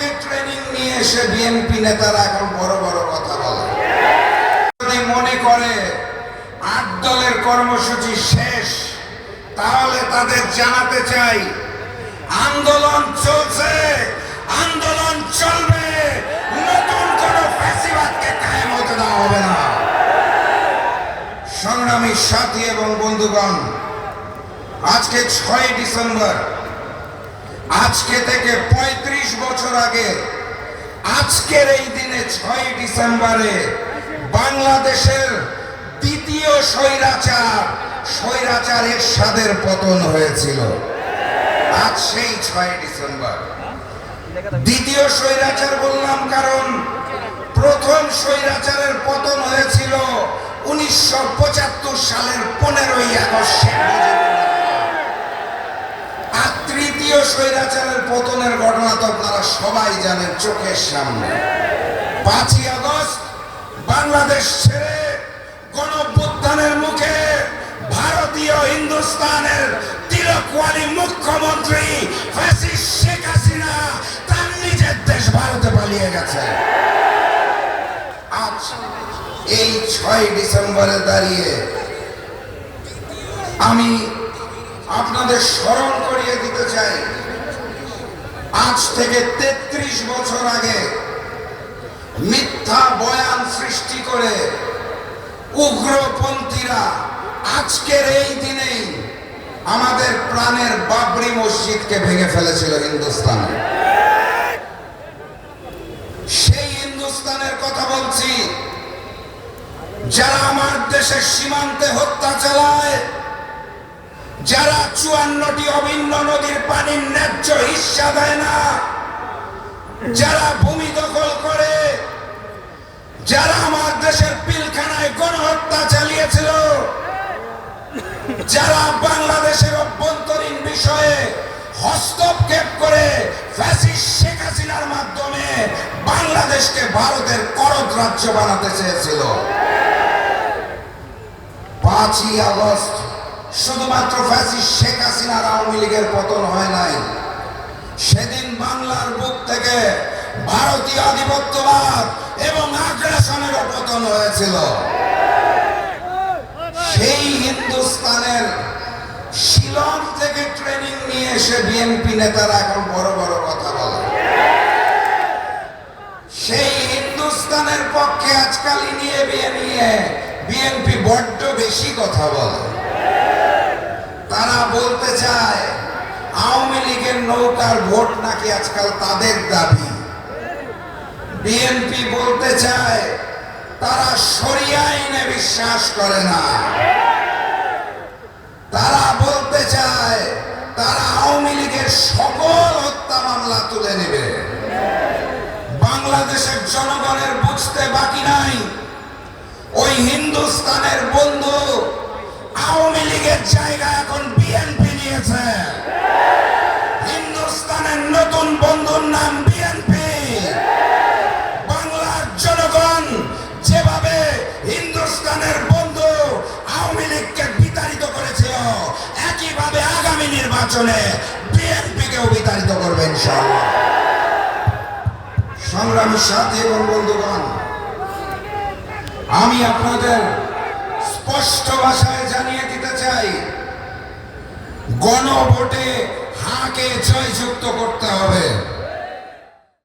থেকে ট্রেনিং নিয়ে এসে বিএনপি নেতারা এখন বড় বড় কথা বলে। যদি মনে করে ৮ দলের কর্মসূচি শেষ, তাহলে তাদের জানাতে চাই আন্দোলন চলছে, আন্দোলন চলবে, নতুন কোন ফ্যাসিবাদকে কায়েম হতে দেওয়া হবে না। সংগ্রামী সাথী এবং বন্ধুগণ, আজকে ৬ ডিসেম্বর, আজকে থেকে ৩৫ বছর আগে আজকের এই দিনে ৬ ডিসেম্বরে বাংলাদেশের দ্বিতীয় স্বৈরাচার এরশাদের পতন হয়েছিল। আজ সেই ৬ ডিসেম্বর। দ্বিতীয় স্বৈরাচার বললাম কারণ প্রথম স্বৈরাচারের পতন হয়েছিল ১৯৭৫ সালের ১৫ই আগস্ট। আর তৃতীয় স্বৈরাচারের পতনের ঘটনা তো আপনারা সবাই জানেন, চোখের সামনে। ৫ই আগস্ট বাংলাদেশ ছেড়ে গণঅভ্যুত্থানের মুখে ভারতীয় হিন্দুস্তানের তিলকওয়ালী মুখ্যমন্ত্রী ফ্যাসিস্ট শেখ হাসিনা তার নিজের দেশ ভারতে পালিয়ে গেছে। আজ এই ৬ ডিসেম্বরে দাঁড়িয়ে আমি আপনাদের স্মরণ করিয়ে দিতে চাই, আজ থেকে ৩৩ বছর আগে মিথ্যা বয়ান সৃষ্টি করে উগ্রপন্থীরা আজকের এই দিনেই আমাদের প্রাণের বাবরি মসজিদকে ভেঙে ফেলেছিল হিন্দুস্তানে। সেই হিন্দুস্তানের কথা বলছি, যারা আমার দেশের সীমান্তে হত্যা চালায়, যারা ৫৪টি অভিন্ন নদীর পানির ন্যায্য হিস্সা দেয় না, যারা ভূমি দখল করে, যারা আমার দেশের পিলখানায় গণহত্যা চালিয়েছিল, যারা বাংলাদেশের অভ্যন্তরীণ বিষয়ে হস্তক্ষেপ করে ফ্যাসিস্ট শেখ হাসিনার মাধ্যমে বাংলাদেশকে ভারতের করদ রাজ্য বানাতে চেয়েছিল। ৫ই আগস্ট শুধুমাত্র ফ্যাসিস্ট শেখ হাসিনার আওয়ামী লীগের পতন হয় নাই, সেদিন বাংলার বুক থেকে ভারতীয় আধিপত্যবাদ এবং আগ্রাসনেরও পতন হয়েছিল। সেই হিন্দুস্তানের শিলং থেকে ট্রেনিং নিয়ে এসে বিএনপি নেতারা এখন বড় বড় কথা বলে। সেই হিন্দুস্তানের পক্ষে আজকাল নিয়ে বিএনপি বড্ড বেশি কথা বলে। তারা বলতে চায় আওয়ামী লীগের নৌকার ভোট নাকি আজকাল তাদের দাবি। বিএনপি বলতে চায় তারা শরিয়া আইনে বিশ্বাস করে না। তারা বলতে চায় তারা আওয়ামী লীগের সকল হত্যা মামলা তুলে নেবে। বাংলাদেশের জনগণের বুঝতে বাকি নাই, ওই হিন্দুস্তানের বন্ধু আওয়ামী লীগের জায়গা এখন বিএনপি নিয়েছে। হিন্দুস্তানের নতুন বন্ধুর নাম বিএনপি। বাংলার জনগণ যেভাবে হিন্দুস্তানের বন্ধু আওয়ামী লীগকে বিতাড়িত করেছিল, একইভাবে আগামী নির্বাচনে বিএনপিকেও বিতাড়িত করবে ইনশাআল্লাহ। সংগ্রামী সাথী এবং বন্ধুগণ, আমি আপনাদের স্পষ্ট ভাষায় জানিয়ে দিতে চাই, গণভোটে হাকে জয়যুক্ত করতে হবে।